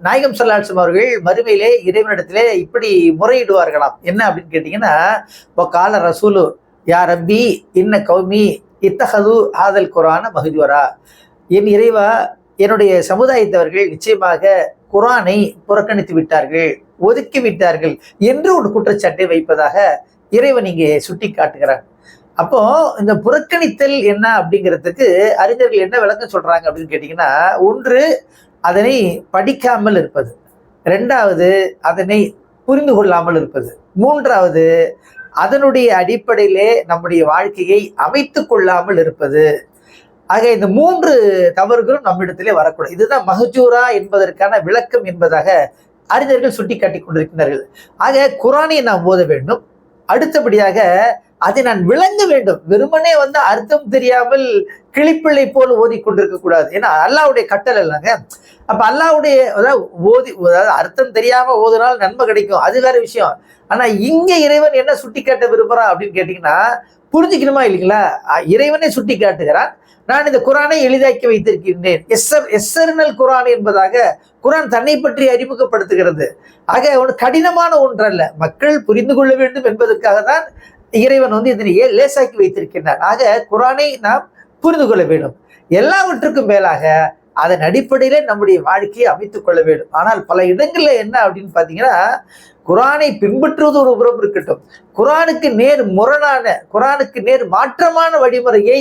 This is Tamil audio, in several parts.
நாயகம் ஸல்லல்லாஹு அலைஹி வஸல்லம் அவர்கள் மறுமையிலே இறைவனிடத்திலே இப்படி முறையிடுவார்களாம். என்ன அப்படின்னு கேட்டீங்கன்னா, கால ரசூலு யா ரப்பி இன்ன கௌமி இத்தஹது ஹாதல் குர்ஆன மஹ்ஜூரா. என் இறைவா, என்னுடைய சமுதாயத்தவர்கள் நிச்சயமாக குர்ஆனை புறக்கணித்து விட்டார்கள், ஒதுக்கி விட்டார்கள் என்று ஒரு குற்றச்சாட்டை வைப்பதாக இறைவன் இங்கே சுட்டி காட்டுகிறார். அப்போ இந்த புறக்கணித்தல் என்ன அப்படிங்கிறதுக்கு அறிஞர்கள் என்ன விளக்கம் சொல்றாங்க அப்படின்னு கேட்டீங்கன்னா, ஒன்று அதனை படிக்காமல் இருப்பது, இரண்டாவது அதனை புரிந்து கொள்ளாமல் இருப்பது, மூன்றாவது அதனுடைய அடிப்படையிலே நம்முடைய வாழ்க்கையை அமைத்துக் கொள்ளாமல் இருப்பது. ஆக இந்த மூன்று தவறுகளும் நம்மிடத்திலே வரக்கூடாது. இதுதான் மஹ்ஜூரா என்பதற்கான விளக்கம் என்பதாக அறிஞர்கள் சுட்டி காட்டிக் கொண்டிருக்கிறார்கள். ஆக குர்ஆனை நாம் ஓத வேண்டும், அடுத்தபடியாக அதை நான் விளங்க வேண்டும். வெறுமனே அர்த்தம் தெரியாமல் கிளிப்பிள்ளை போல் ஓதிக்கொண்டிருக்க கூடாது. ஏன்னா அல்லாஹ்வுடைய கட்டளை இல்லைங்க. அப்ப அல்லாஹ்வுடைய அதாவது அர்த்தம் தெரியாம ஓதுனால் நன்மை கிடைக்கும், அது வேற விஷயம். ஆனா இங்க இறைவன் என்ன சுட்டி காட்ட விரும்புறான் அப்படின்னு கேட்டீங்கன்னா, புரிஞ்சுக்கணுமா இல்லைங்களா? இறைவனை சுட்டி காட்டுகிறான், நான் இந்த குர்ஆனை எளிதாக்கி வைத்திருக்கின்றேன். எஸ்ஸர்னல் குர்ஆன் என்பதாக குர்ஆன் தன்னை பற்றி அறிமுகப்படுத்துகிறது. ஆக கடினமான ஒன்றல்ல, மக்கள் புரிந்து கொள்ள வேண்டும் என்பதற்காக தான் இறைவன் இதனை லேசாக்கி வைத்திருக்கின்றான். ஆக குர்ஆனை நாம் புரிந்து கொள்ள வேண்டும். எல்லாவற்றுக்கும் மேலாக அதன் அடிப்படையிலே நம்முடைய வாழ்க்கையை அமைத்துக் கொள்ள வேண்டும். ஆனால் பல இடங்கள்ல என்ன அப்படின்னு பாத்தீங்கன்னா, குர்ஆனை பின்பற்றுவது ஒரு புறம் இருக்கட்டும், குர்ஆனுக்கு நேர் முரணான, குர்ஆனுக்கு நேர் மாற்றமான வழிமுறையை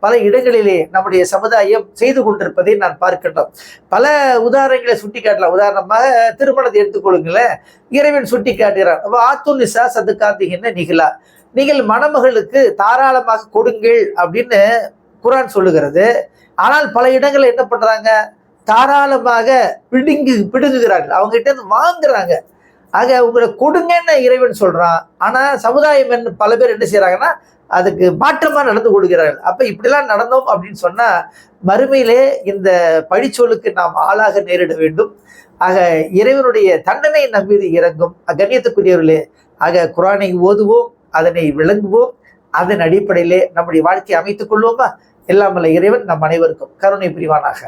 பல இடங்களிலே நம்முடைய சமுதாயம் செய்து கொண்டிருப்பதை நான் பார்க்கின்றோம். பல உதாரணங்களை சுட்டி காட்டலாம். உதாரணமாக திருமணத்தை எடுத்துக்கொள்ளுங்களேன். இறைவன் சுட்டி காட்டுகிறார், ஆத்து நிசா சதுக்காத்திகின்ற நிகழா, நீங்கள் மணமகளுக்கு தாராளமாக கொடுங்கள் அப்படின்னு குர்ஆன் சொல்லுகிறது. ஆனால் பல இடங்கள்ல என்ன பண்றாங்க, தாராளமாக பிடுங்குகிறார்கள், அவங்க கிட்ட இருந்து வாங்குறாங்க. ஆக உங்களை கொடுங்கன்னு இறைவன் சொல்றான். ஆனா சமுதாயம் பல பேர் என்ன செய்யறாங்கன்னா, அதுக்கு மாற்றமா நடந்து கொள்கிறார்கள். அப்ப இப்படிலாம் நடந்தோம் அப்படின்னு சொன்னா மறுமையிலே இந்த பழிச்சொலுக்கு நாம் ஆளாக நேரிட வேண்டும். ஆக இறைவனுடைய தண்டனை நம் மீது இறங்கும். கண்ணியத்துக்குரியவர்களே, ஆக குர்ஆனை ஓதுவோம், அதனை விளங்குவோம், அதன் அடிப்படையிலே நம்முடைய வாழ்க்கையை அமைத்துக் கொள்வோமா? எல்லாம் வல்ல இறைவன் நம் அனைவருக்கும் கருணை புரிவானாக.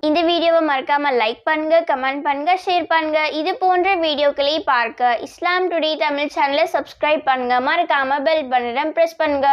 இந்த வீடியோவை மறக்காம லைக் பண்ணுங்க, கமெண்ட் பண்ணுங்க, ஷேர் பண்ணுங்க. இது போன்ற வீடியோக்களை பார்க்க இஸ்லாம் டுடே தமிழ் சேனலை சப்ஸ்கிரைப் பண்ணுங்க. மறக்காம பெல் பட்டனை பிரஸ் பண்ணுங்க.